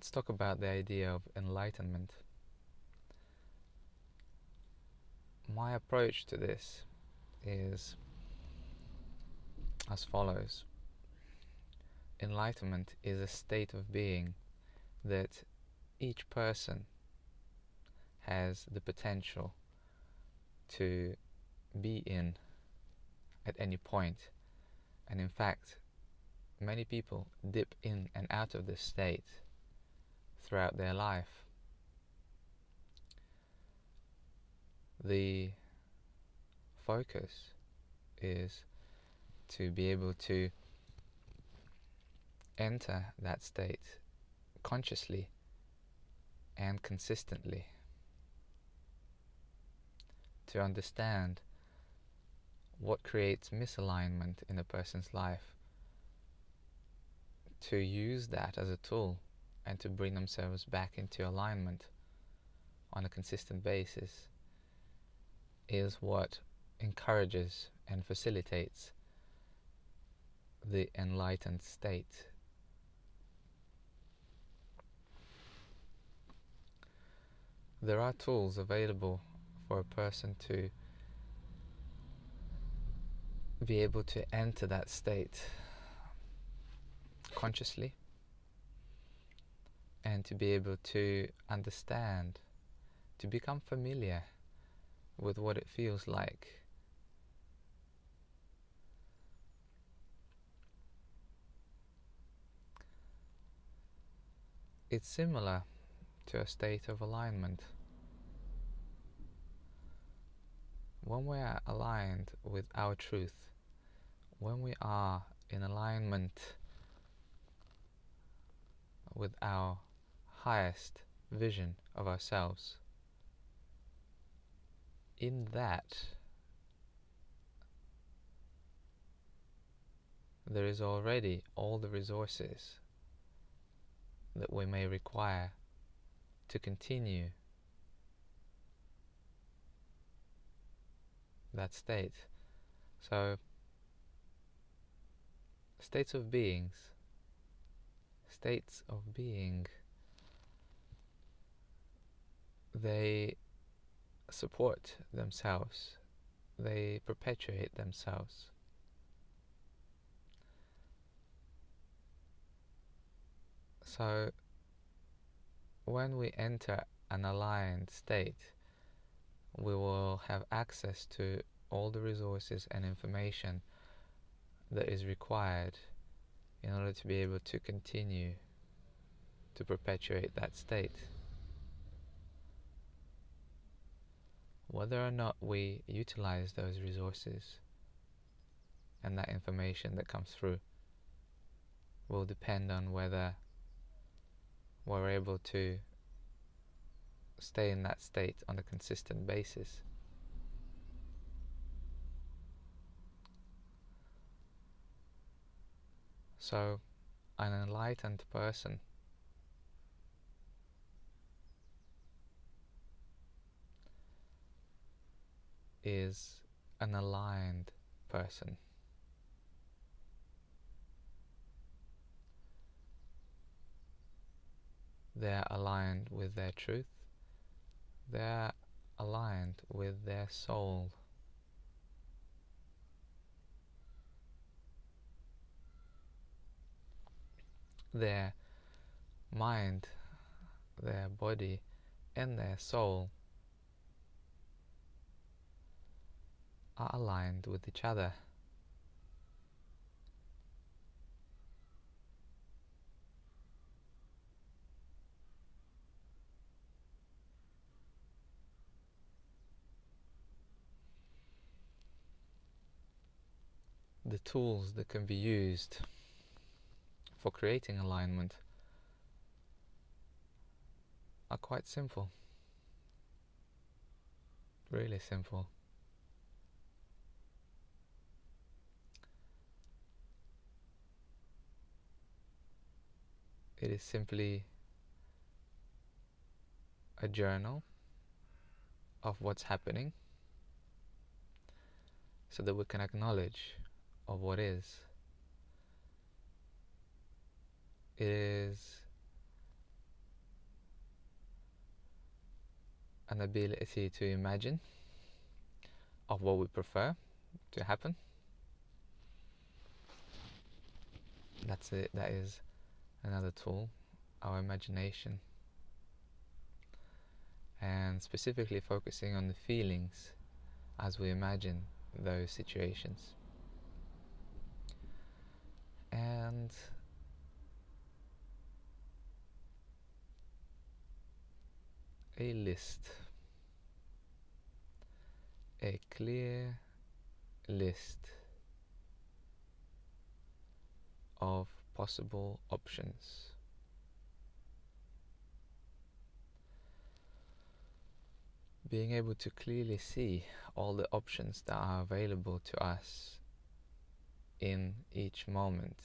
Let's talk about the idea of enlightenment. My approach to this is as follows. Enlightenment is a state of being that each person has the potential to be in at any point. And in fact, many people dip in and out of this state throughout their life. The focus is to be able to enter that state consciously and consistently, to understand what creates misalignment in a person's life, to use that as a tool and to bring themselves back into alignment on a consistent basis, is what encourages and facilitates the enlightened state. There are tools available for a person to be able to enter that state consciously and to be able to understand, to become familiar with what it feels like. It's similar to a state of alignment. When we are aligned with our truth, when we are in alignment with our highest vision of ourselves, in that there is already all the resources that we may require to continue that state. So, states of being, they support themselves, they perpetuate themselves. So, when we enter an aligned state, we will have access to all the resources and information that is required in order to be able to continue to perpetuate that state. Whether or not we utilize those resources and that information that comes through will depend on whether we're able to stay in that state on a consistent basis. So, an enlightened person is an aligned person. They're aligned with their truth. They're aligned with their soul. Their mind, their body, and their soul are aligned with each other. The tools that can be used for creating alignment are quite simple. Really simple. It is simply a journal of what's happening so that we can acknowledge of what is. It is an ability to imagine of what we prefer to happen. That's it. That is another tool, our imagination, and specifically focusing on the feelings as we imagine those situations. And a list, a clear list of possible options. Being able to clearly see all the options that are available to us in each moment.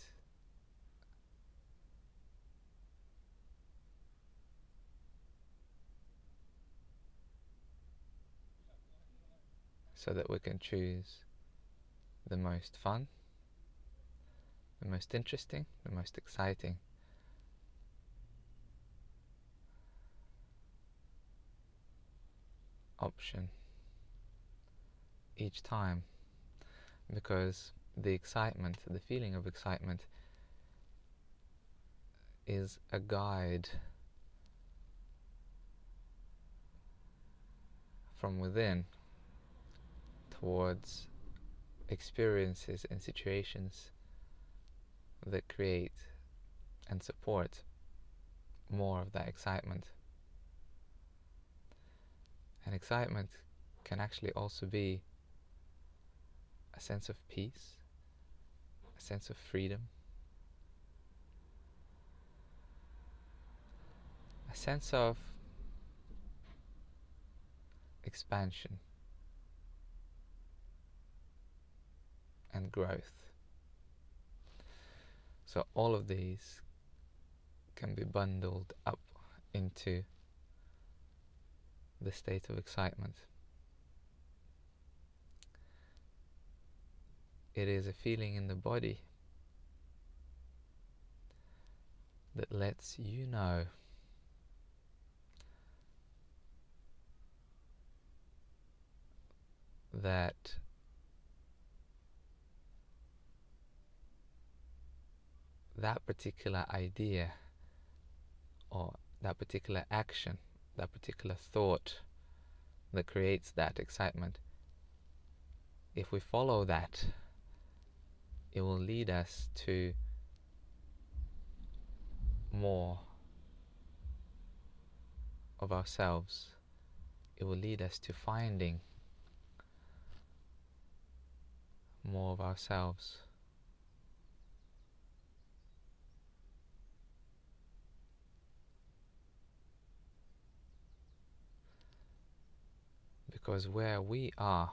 So that we can choose the most fun, the most interesting, the most exciting option each time, because the excitement, the feeling of excitement, is a guide from within towards experiences and situations that create and support more of that excitement. And excitement can actually also be a sense of peace, a sense of freedom, a sense of expansion and growth. So all of these can be bundled up into the state of excitement. It is a feeling in the body that lets you know that that particular idea or that particular action, that particular thought that creates that excitement, if we follow that, it will lead us to more of ourselves. It will lead us to finding more of ourselves. Because where we are,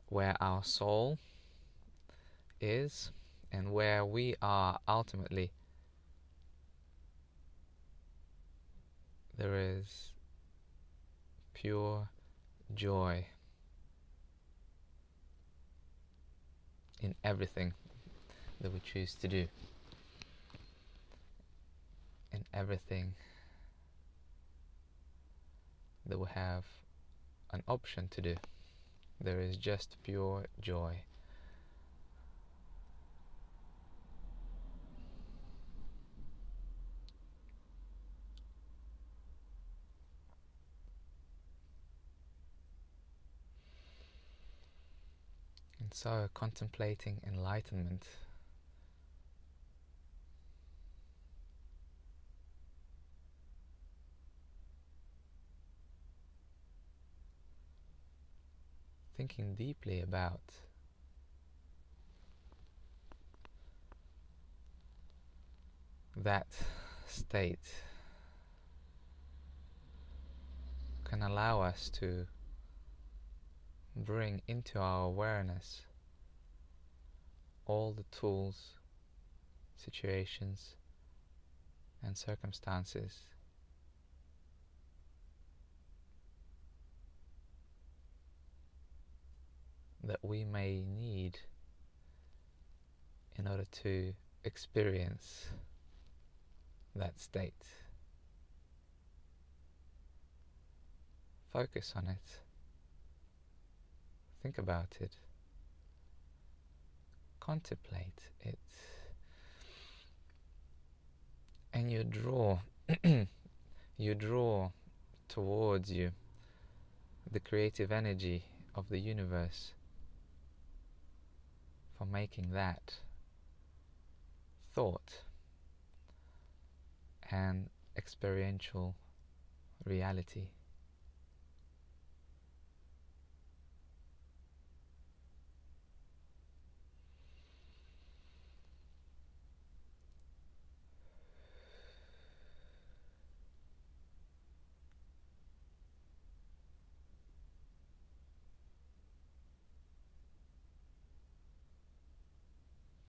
where our soul is, and where we are ultimately, there is pure joy in everything that we choose to do, in everything that we have an option to do. There is just pure joy. And so, contemplating enlightenment thinking deeply about that state can allow us to bring into our awareness all the tools, situations, and circumstances that we may need in order to experience that state. Focus on it. Think about it. Contemplate it. And you draw you draw towards you the creative energy of the universe for making that thought an experiential reality.